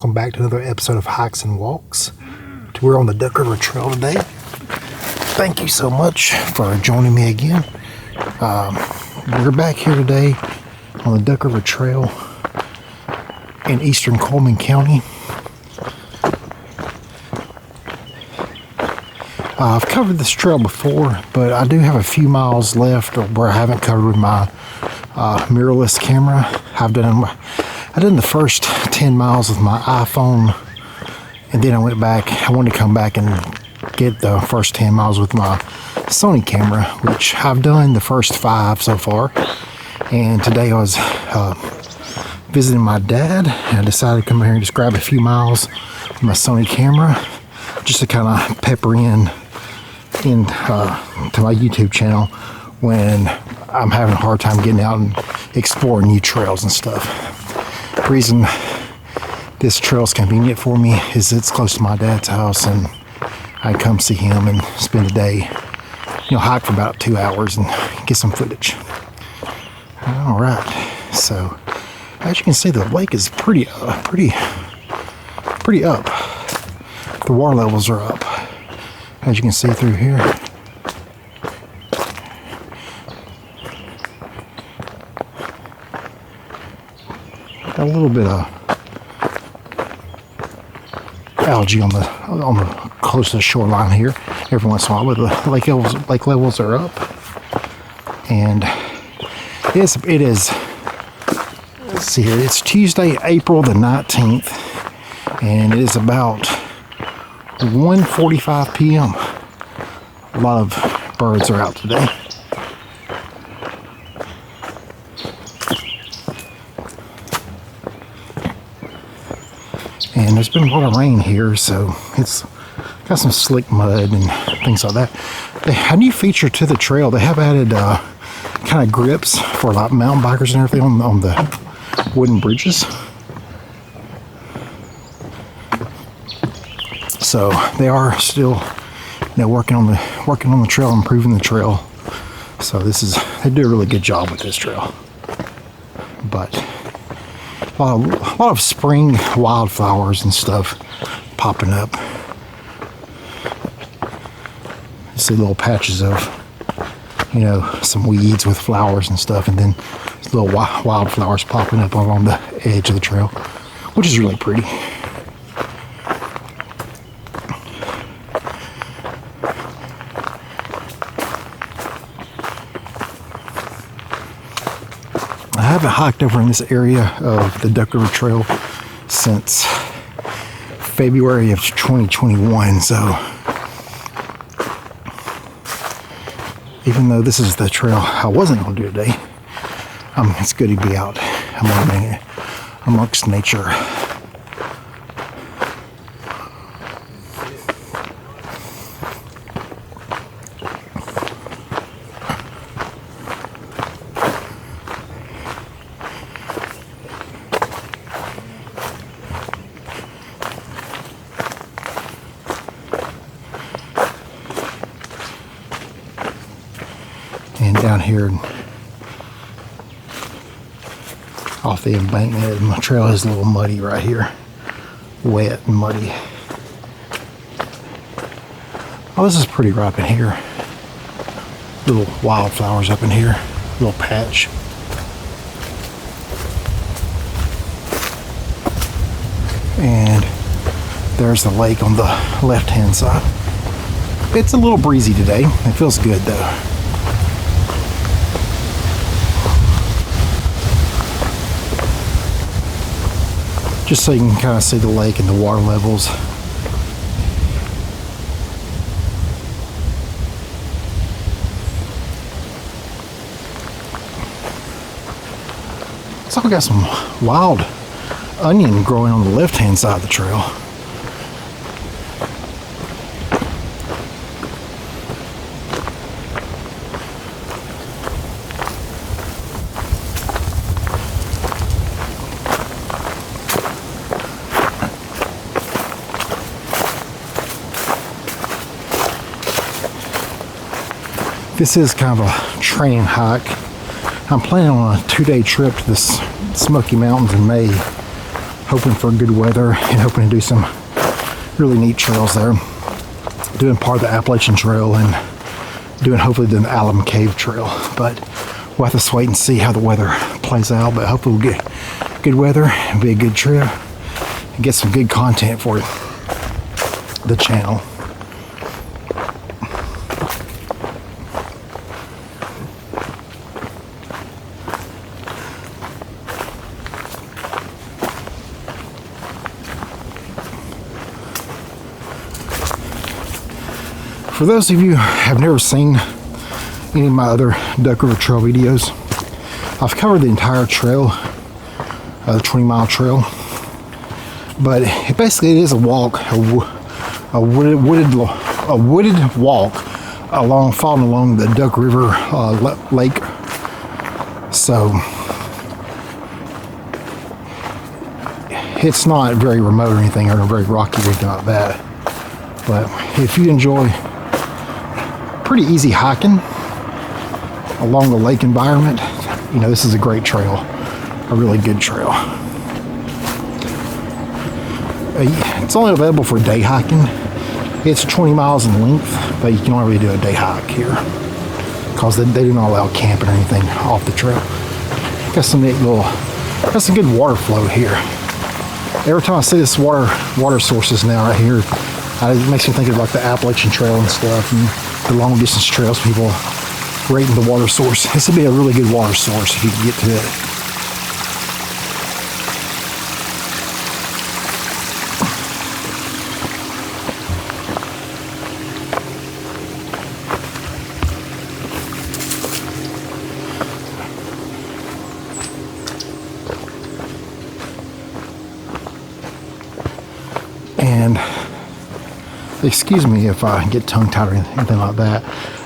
Welcome back to another episode of Hikes and Walks. We're on the Duck River Trail today. Thank you so much for joining me again. We're back here today on the Duck River Trail in eastern Cullman County. I've covered this trail before, but I do have a few miles left where I haven't covered with my mirrorless camera. I've done the first 10 miles with my iPhone, and then I went back. I wanted to come back and get the first 10 miles with my Sony camera, which I've done the first 5 so far. And today I was visiting my dad, and I decided to come here and just grab a few miles with my Sony camera, just to kind of pepper in to my YouTube channel when I'm having a hard time getting out and exploring new trails and stuff. The reason this trail is convenient for me is it's close to my dad's house, and I come see him and spend a day, hike for about 2 hours and get some footage. All right, so as you can see, the lake is pretty up. The water levels are up, as you can see through here. Got a little bit of algae on the close to the shoreline here every once in a while, but the lake levels are up, and it is. Let's see here. It's Tuesday, April the 19th, and it is about 1:45 p.m. A lot of birds are out today. And there's been a lot of rain here, so it's got some slick mud and things like that. They have a new feature to the trail. They have added kind of grips for like mountain bikers and everything on the wooden bridges. So they are still, working on the trail, improving the trail. So they do a really good job with this trail. But a lot of spring wildflowers and stuff popping up. You see little patches of, some weeds with flowers and stuff, and then little wildflowers popping up along the edge of the trail, which is really pretty. I haven't hiked over in this area of the Duck River Trail since February of 2021, so even though this is the trail I wasn't going to do today, it's good to be out amongst nature. And down here off the embankment, my trail is a little muddy right here. Wet and muddy. Oh, this is pretty right up in here. Little wildflowers up in here. Little patch. And there's the lake on the left-hand side. It's a little breezy today. It feels good though. Just so you can kind of see the lake and the water levels. So we got some wild onion growing on the left-hand side of the trail. This is kind of a training hike. I'm planning on a 2-day trip to the Smoky Mountains in May. hoping for good weather and hoping to do some really neat trails there. Doing part of the Appalachian Trail and doing hopefully the Alum Cave Trail. But we'll have to wait and see how the weather plays out. But hopefully we'll get good weather and be a good trip and get some good content for the channel. For those of you who have never seen any of my other Duck River Trail videos, I've covered the entire trail, the 20-mile trail, but basically it is a walk, a wooded walk following along the Duck River lake. So it's not very remote or anything, or very rocky or anything like that. But if you enjoy pretty easy hiking along the lake environment, you know, this is a great trail, a really good trail. It's only available for day hiking. It's 20 miles in length, but you can only really do a day hike here because they do not allow camping or anything off the trail. Got some neat got some good water flow here. Every time I see this water sources now right here, it makes me think of like the Appalachian Trail and stuff, and the long distance trails people rating the water source. This would be a really good water source if you can get to it. And excuse me if I get tongue-tied or anything like that.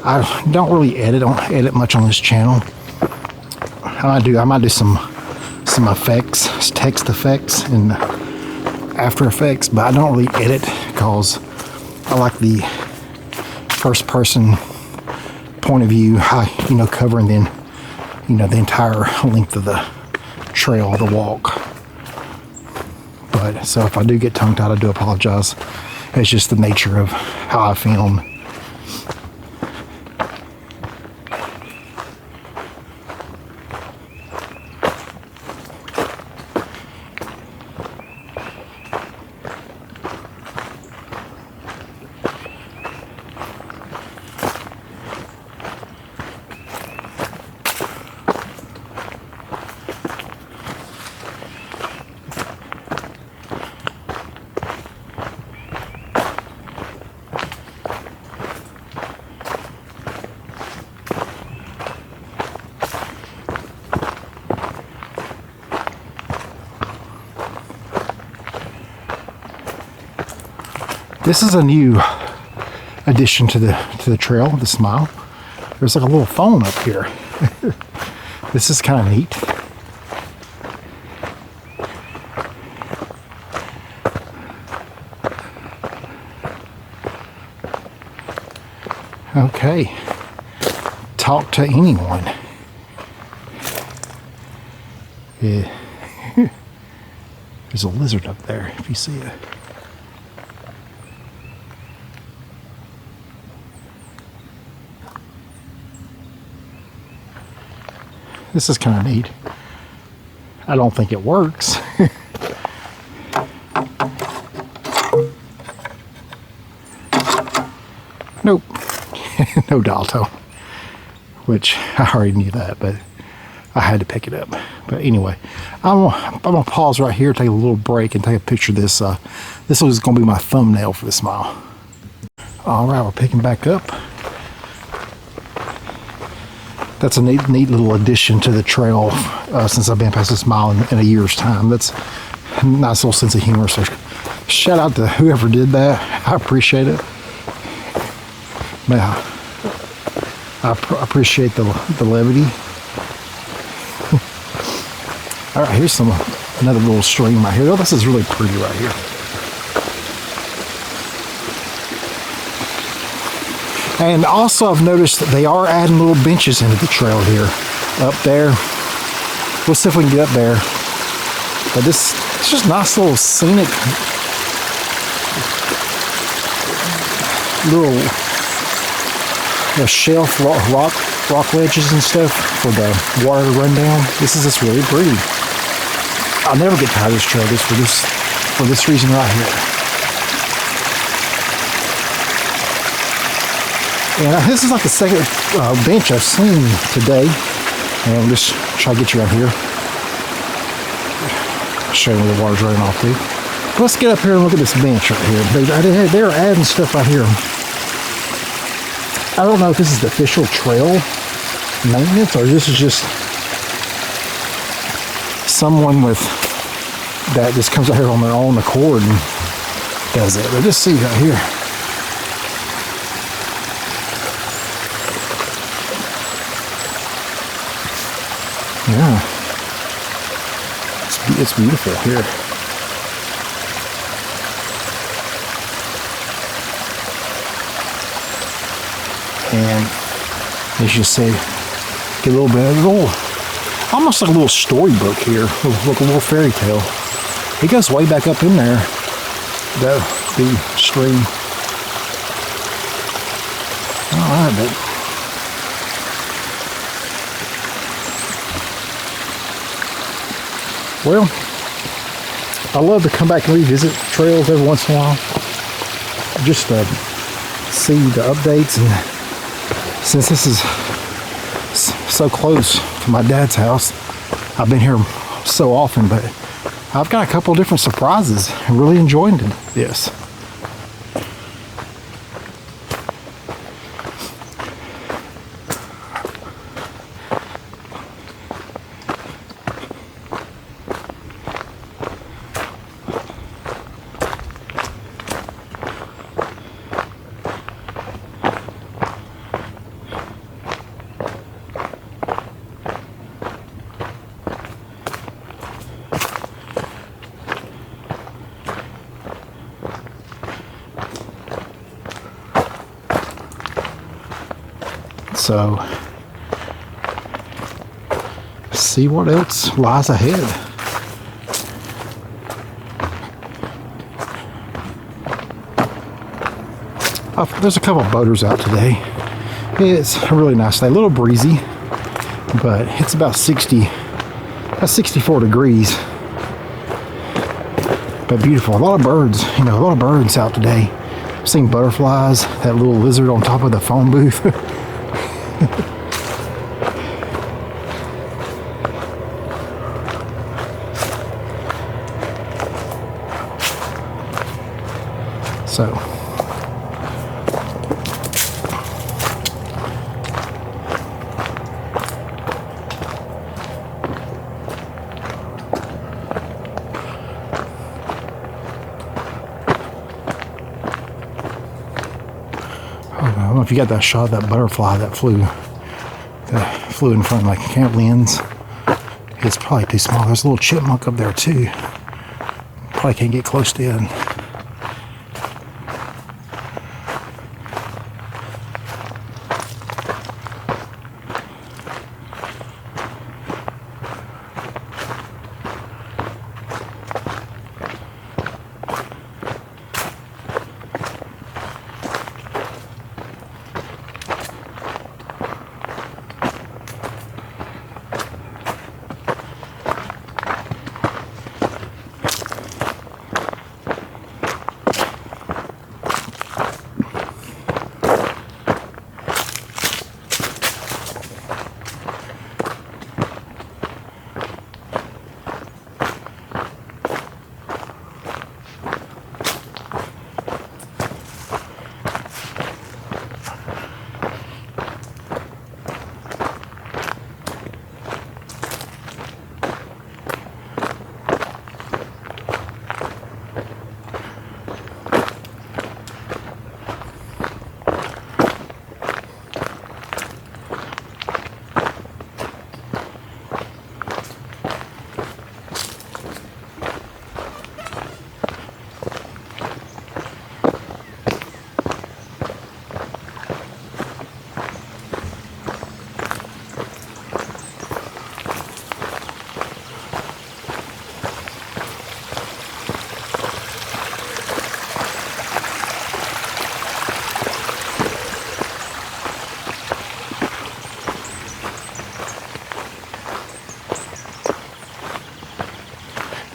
I don't really edit. I don't edit much on this channel. I might do some effects, text effects, and After Effects, but I don't really edit because I like the first-person point of view, covering the entire length of the trail, the walk. But so if I do get tongue-tied, I do apologize. It's just the nature of how I film. This is a new addition to the trail, the Smile. There's like a little phone up here. This is kind of neat. Okay. Talk to anyone. Yeah. There's a lizard up there, if you see it. This is kind of neat. I don't think it works. Nope. No dial tone. Which I already knew that, but I had to pick it up. But anyway, I'm gonna pause right here, take a little break, and take a picture of this. This was gonna be my thumbnail for the Smile. All right, we're picking back up. That's a neat little addition to the trail since I've been past this Smile in a year's time. That's a nice little sense of humor. So shout out to whoever did that. I appreciate it. I appreciate the levity. All right, here's another little stream right here. Oh, this is really pretty right here. And also I've noticed that they are adding little benches into the trail here. Up there. We'll see if we can get up there. But this It's just nice little scenic little shelf rock ledges and stuff for the water to run down. This is just really pretty. I'll never get tired of this trail just for this reason right here. And this is like the second bench I've seen today. And I'll just try to get you out here. I'll show you where the water's running off to. Let's get up here and look at this bench right here. They're adding stuff right here. I don't know if this is the official trail maintenance or this is just someone that just comes out here on their own accord and does it. But just see right here. Yeah, it's beautiful here. And as you see, get a little bit of almost like a little storybook here, like a little fairy tale. It goes way back up in there, the stream. All right, but well, I love to come back and revisit trails every once in a while, just to see the updates. And since this is so close to my dad's house, I've been here so often, but I've got a couple different surprises. I really enjoyed this. So, see what else lies ahead. There's a couple of boaters out today. It's a really nice day, a little breezy, but it's about 64 degrees. But beautiful, a lot of birds, a lot of birds out today. I've seen butterflies, that little lizard on top of the phone booth. So, I don't know if you got that shot of that butterfly that flew in front of my camp lens. It's probably too small. There's a little chipmunk up there too. Probably can't get close to it.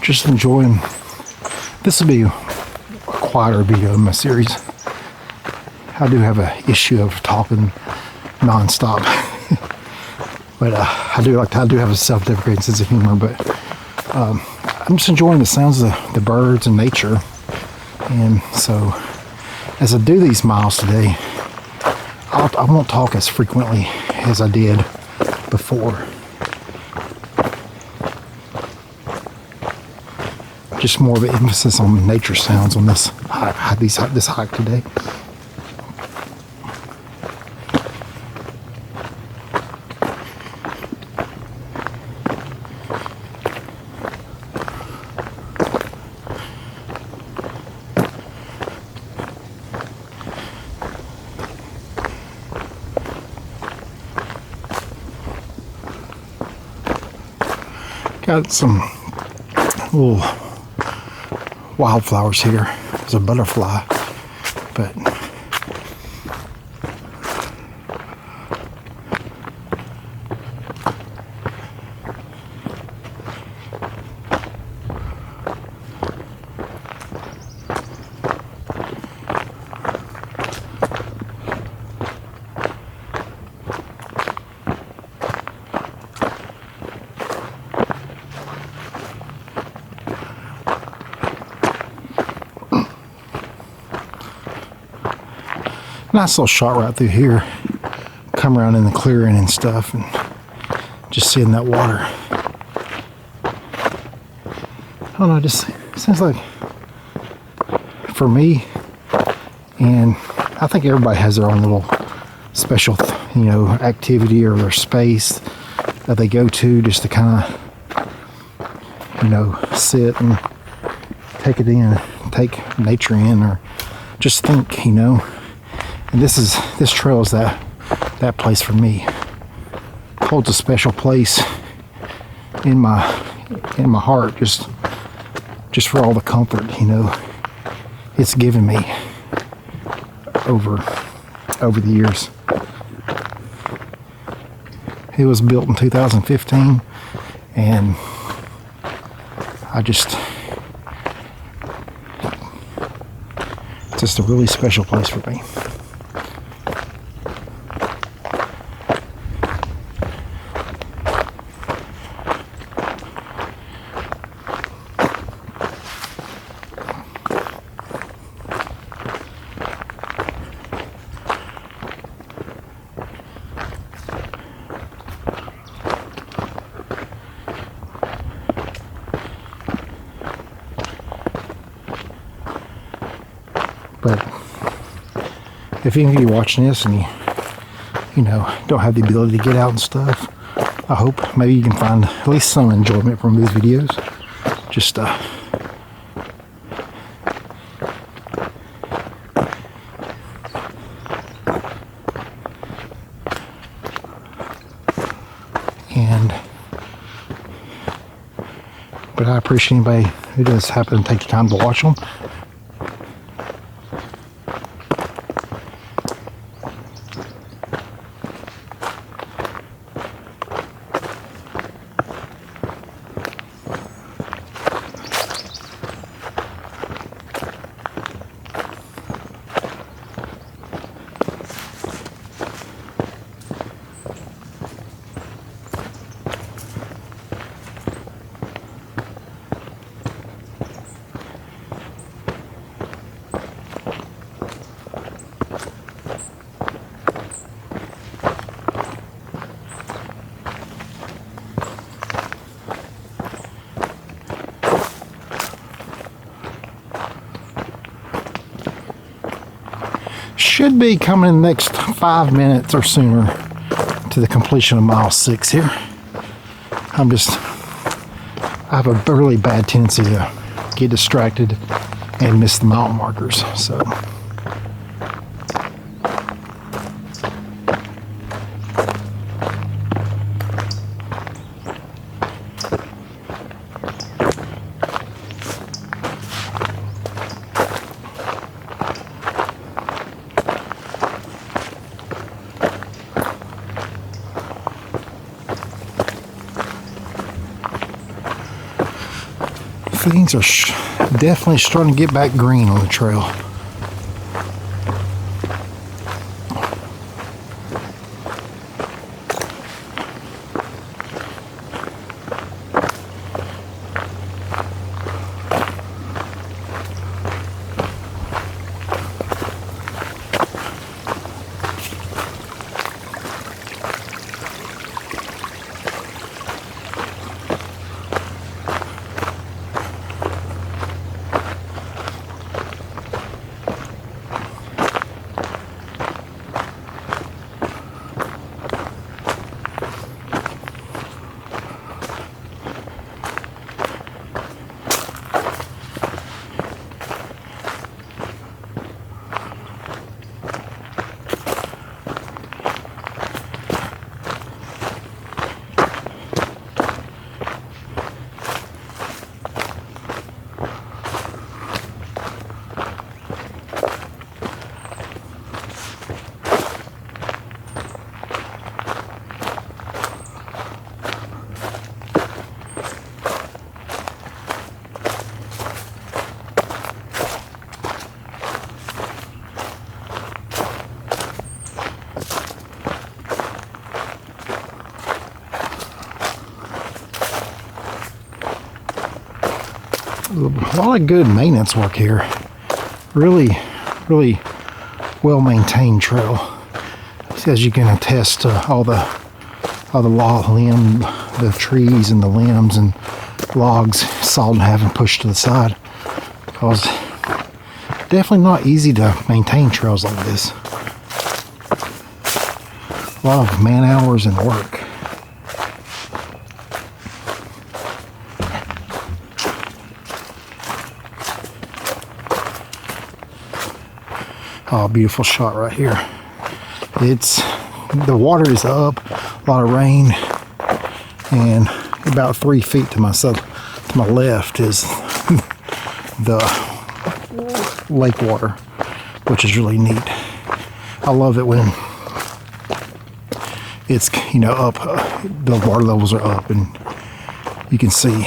just enjoying. This will be a quieter video in my series. I do have an issue of talking non-stop. But I do have a self-deprecating sense of humor, but I'm just enjoying the sounds of the birds and nature. And so as I do these miles today, I won't talk as frequently as I did before. Just more of an emphasis on nature sounds on this hike today. Got some little wildflowers here. There's a butterfly, but nice little shot right through here. Come around in the clearing and stuff, and just seeing that water. I don't know, just seems like, for me, and I think everybody has their own little special, activity or their space that they go to just to kind of, sit and take it in, take nature in, or just think, And this trail is that place for me. Holds a special place in my heart, just for all the comfort, it's given me over the years. It was built in 2015, and it's just a really special place for me. But if any of you watching this and you don't have the ability to get out and stuff, I hope maybe you can find at least some enjoyment from these videos. Just but I appreciate anybody who does happen to take the time to watch them. Should be coming in the next 5 minutes or sooner to the completion of mile 6 here. I have a really bad tendency to get distracted and miss the mountain markers, so. Things are definitely starting to get back green on the trail. A lot of good maintenance work here. Really well maintained trail. As you can attest to all the the trees and the limbs and logs sawed in half and pushed to the side. Because definitely not easy to maintain trails like this. A lot of man hours and work. Oh, beautiful shot right here. The water is up, a lot of rain, and about 3 feet to my left is the lake water, which is really neat. I love it when it's, up, the water levels are up and you can see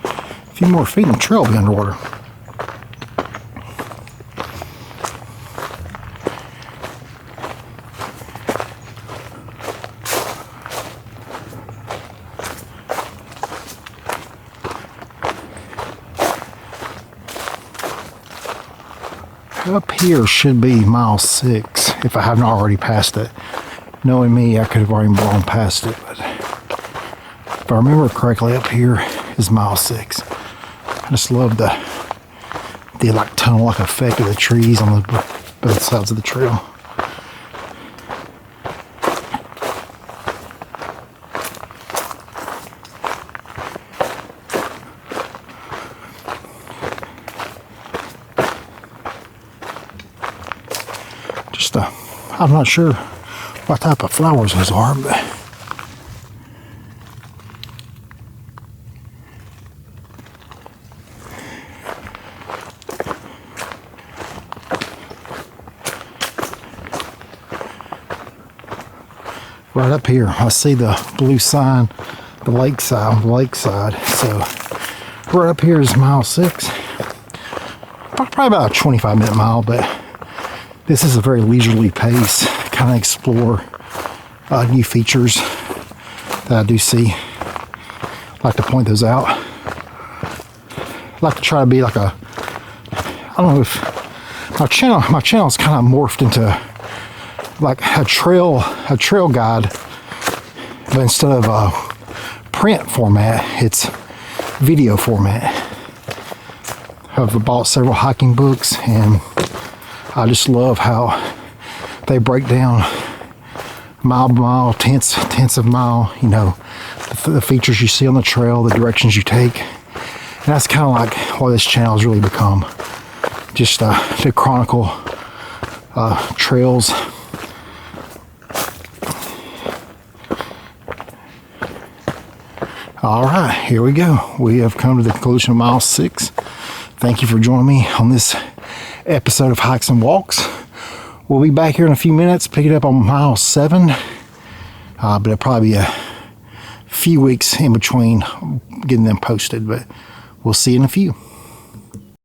a few more feet and the trail will be underwater. Up here should be mile 6, if I haven't already passed it. Knowing me, I could have already blown past it, but if I remember correctly, up here is mile 6. I just love the like tunnel-like effect of the trees on both sides of the trail. I'm not sure what type of flowers those are, but right up here I see the blue sign, the lakeside. So right up here is mile 6. Probably about a 25-minute mile, but this is a very leisurely pace, kind of explore new features that I do see. I like to point those out. I like to try to be like I don't know if my channel is kind of morphed into like a trail guide, but instead of print format, it's video format. I've bought several hiking books, and I just love how they break down mile by mile, tenths of mile, the features you see on the trail, the directions you take. And that's kind of like what this channel has really become. Just to chronicle trails. All right, here we go. We have come to the conclusion of mile 6. Thank you for joining me on this episode of Hikes and Walks. We'll be back here in a few minutes, pick it up on mile 7, but it'll probably be a few weeks in between getting them posted. But we'll see you in a few.